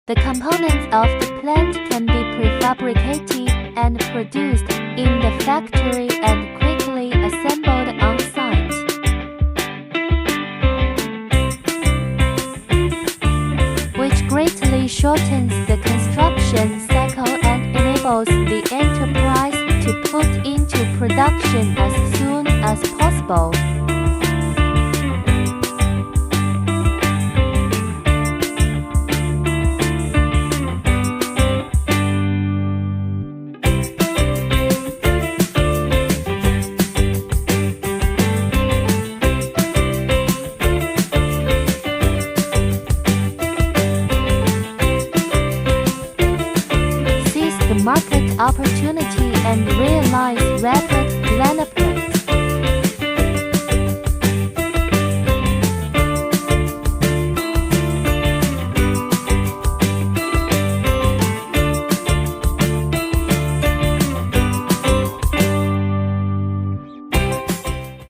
The components of the plant can be prefabricated and produced in the factory and quickly assembled on site, which greatly shortens the construction cycle and enables the enterprise to put into production as soon as possible. Market opportunity and realize rapid